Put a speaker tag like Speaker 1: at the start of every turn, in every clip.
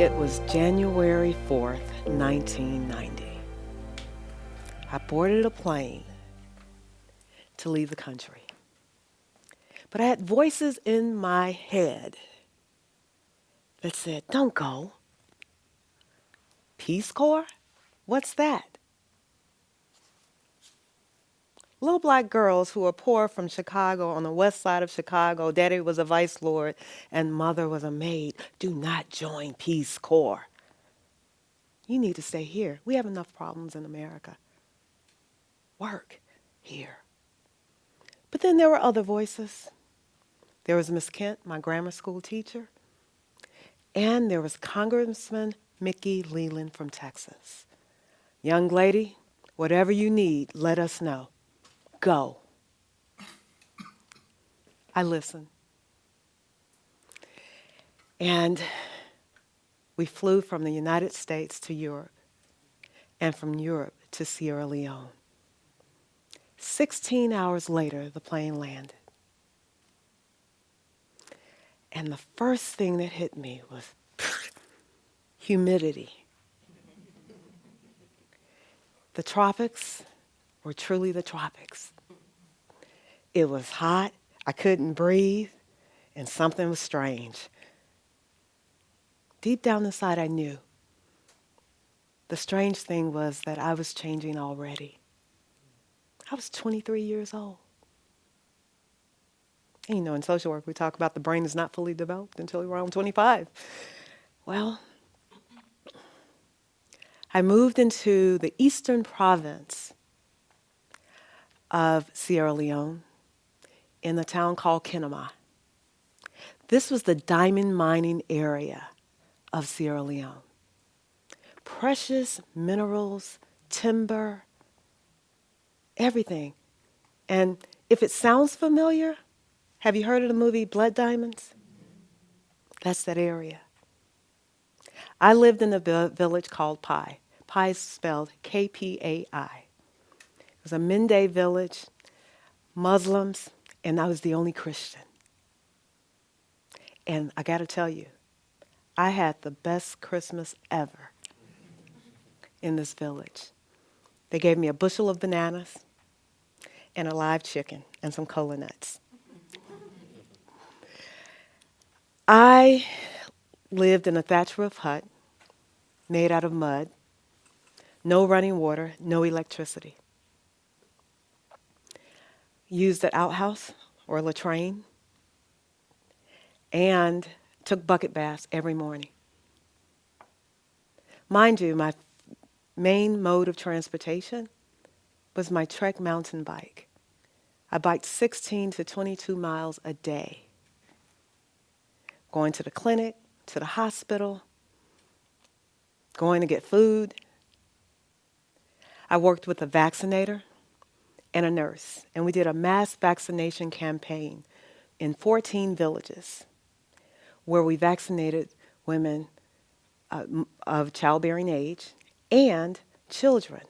Speaker 1: It was January 4th, 1990. I boarded a plane to leave the country. But I had voices in my head that said, "Don't go. Peace Corps? What's that?" Little black girls who were poor from Chicago, on the west side of Chicago. Daddy was a vice lord and mother was a maid. Do not join Peace Corps. You need to stay here. We have enough problems in America. Work here. But then there were other voices. There was Miss Kent, my grammar school teacher, and there was Congressman Mickey Leland from Texas. "Young lady, whatever you need, let us know. Go." I listened. And we flew from the United States to Europe and from Europe to Sierra Leone. 16 hours later, the plane landed. And the first thing that hit me was humidity. The tropics were truly the tropics. It was hot, I couldn't breathe, and something was strange. Deep down inside, I knew. The strange thing was that I was changing already. I was 23 years old. And you know, in social work, we talk about the brain is not fully developed until around 25. Well, I moved into the eastern province of Sierra Leone in a town called Kinema. This was the diamond mining area of Sierra Leone. Precious minerals, timber, everything. And if it sounds familiar, have you heard of the movie Blood Diamonds? That's that area. I lived in a village called Pai. Pai is spelled Kpai. It was a Mende village, Muslims, and I was the only Christian. And I got to tell you, I had the best Christmas ever in this village. They gave me a bushel of bananas and a live chicken and some cola nuts. I lived in a thatch roof hut made out of mud, no running water, no electricity. Used an outhouse or a latrine and took bucket baths every morning. Mind you, my main mode of transportation was my Trek mountain bike. I biked 16 to 22 miles a day, going to the clinic, to the hospital, going to get food. I worked with a vaccinator and a nurse, and we did a mass vaccination campaign in 14 villages where we vaccinated women of childbearing age and children,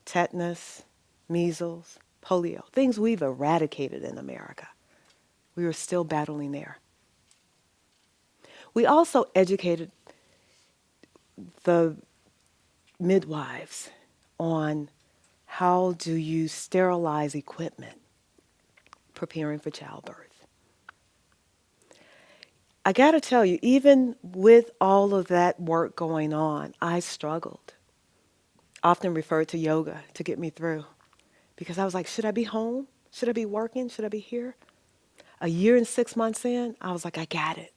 Speaker 1: tetanus, measles, polio, things we've eradicated in America. We were still battling there. We also educated the midwives on how do you sterilize equipment preparing for childbirth. I got to tell you, even with all of that work going on, I struggled. Often referred to yoga to get me through because I was like, should I be home? Should I be working? Should I be here? A year and 6 months in, I was like, I got it.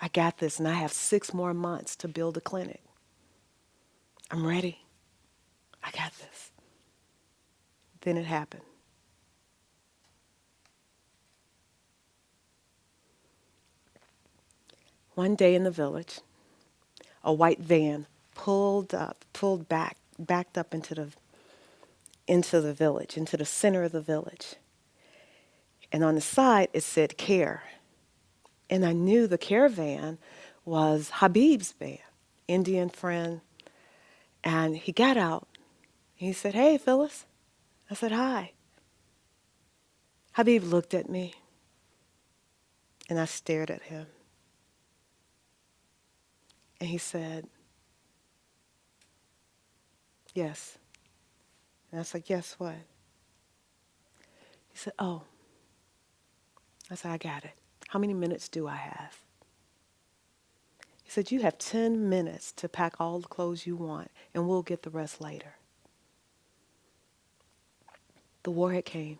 Speaker 1: I got this, and I have 6 more months to build a clinic. I'm ready. I got this. Then it happened. One day in the village, a white van backed up into the village, into the center of the village. And on the side, it said care. And I knew the care van was Habib's van, Indian friend. And he got out. He said, "Hey, Phyllis." I said, "Hi." Habib looked at me, and I stared at him. And he said, yes. And I said, yes, what? He said, oh. I said, I got it. How many minutes do I have? He said, you have 10 minutes to pack all the clothes you want, and we'll get the rest later. The warhead came.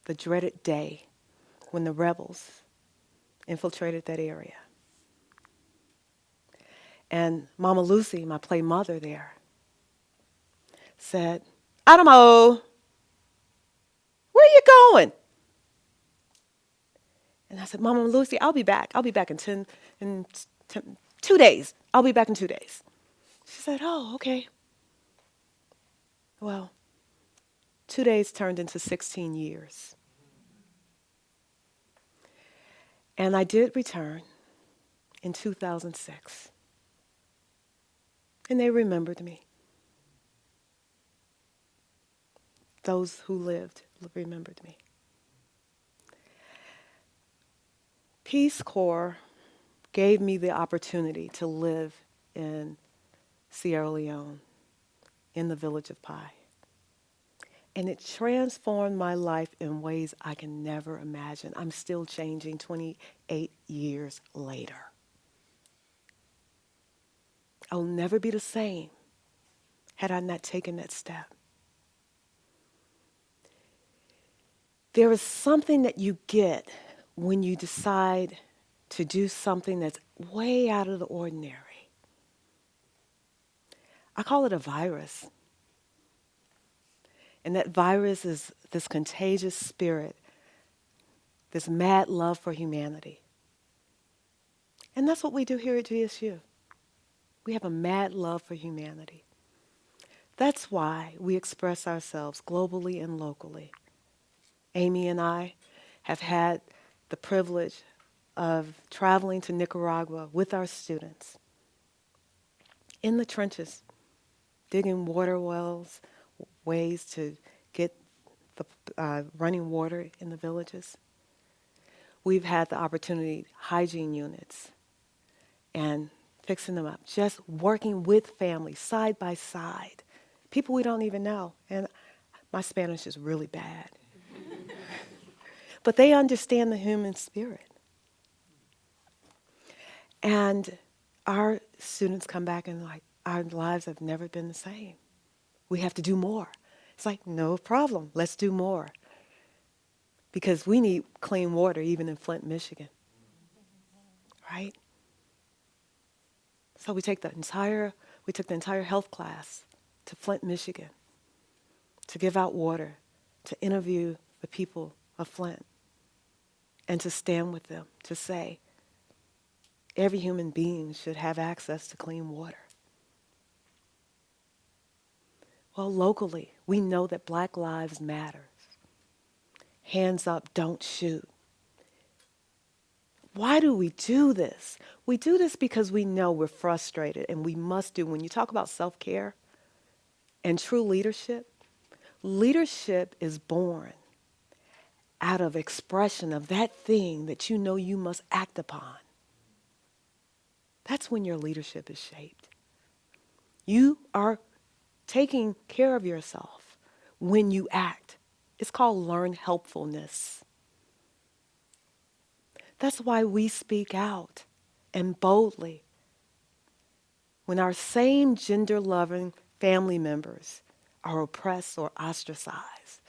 Speaker 1: The dreaded day when the rebels infiltrated that area. And Mama Lucy, my play mother there, said, Adamo, where are you going? And I said, Mama Lucy, I'll be back. I'll be back in 2 days. I'll be back in 2 days. She said, oh, okay. Well, 2 days turned into 16 years. And I did return in 2006. And they remembered me. Those who lived remembered me. Peace Corps gave me the opportunity to live in Sierra Leone, in the village of Pi. And it transformed my life in ways I can never imagine. I'm still changing 28 years later. I'll never be the same had I not taken that step. There is something that you get when you decide to do something that's way out of the ordinary. I call it a virus. And that virus is this contagious spirit, this mad love for humanity. And that's what we do here at GSU. We have a mad love for humanity. That's why we express ourselves globally and locally. Amy and I have had the privilege of traveling to Nicaragua with our students in the trenches, digging water wells, ways to get the running water in the villages. We've had the opportunity, hygiene units, and fixing them up, just working with families side by side, people we don't even know. And my Spanish is really bad. But they understand the human spirit. And our students come back and like, our lives have never been the same. We have to do more. It's like, no problem, let's do more. Because we need clean water even in Flint, Michigan. Right? So we took the entire health class to Flint, Michigan to give out water, to interview the people of Flint, and to stand with them, to say, every human being should have access to clean water. Well, locally, we know that Black lives matter. Hands up, don't shoot. Why do we do this? We do this because we know we're frustrated and we must do. When you talk about self-care and true leadership, leadership is born out of expression of that thing that you know you must act upon. That's when your leadership is shaped. You are taking care of yourself when you act. It's called learned helpfulness. That's why we speak out and boldly when our same gender-loving family members are oppressed or ostracized.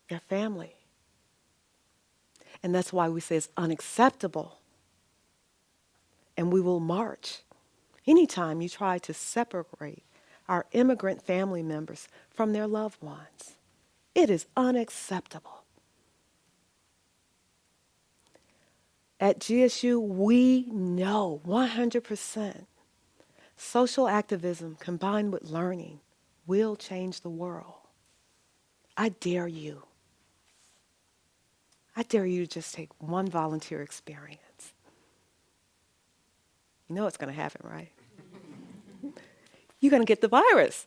Speaker 1: They're family. And that's why we say it's unacceptable. And we will march. Anytime you try to separate our immigrant family members from their loved ones, it is unacceptable. At GSU, we know 100% social activism combined with learning will change the world. I dare you. I dare you to just take one volunteer experience. You know it's going to happen, right? You're going to get the virus.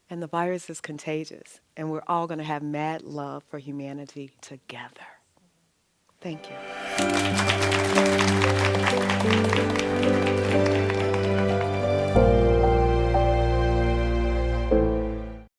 Speaker 1: And the virus is contagious. And we're all going to have mad love for humanity together. Thank you.